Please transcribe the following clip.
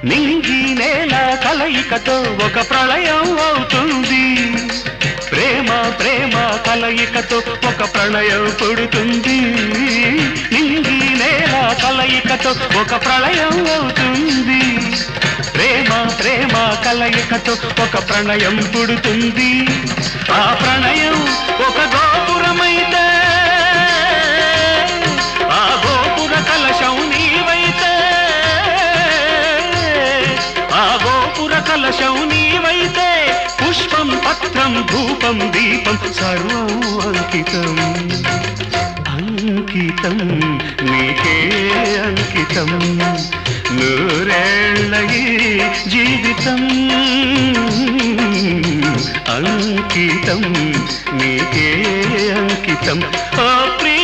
నింగి నేల కలయికతో ఒక ప్రళయం అవుతుంది. ప్రేమ ప్రేమ కలయికతో ఒక ప్రళయం పుడుతుంది. నింగి నేల కలయికతో ఒక ప్రళయం అవుతుంది. ప్రేమ ప్రేమ కలయికతో ఒక ప్రణయం పుడుతుంది. ఆ ప్రణయం ఒక గోపురమైతే ఆ గోపుర కలశం నీవైతే, ఆ గోపుర కలశం నీవైతే పుష్పం పత్రం ధూపం దీపం సర్వం అంకితం. అంకితం నీకే అంకితం. నూరేళ్ళ ఈ జీవితం అంకితం నీకే అంకితం. ఓ ప్రియ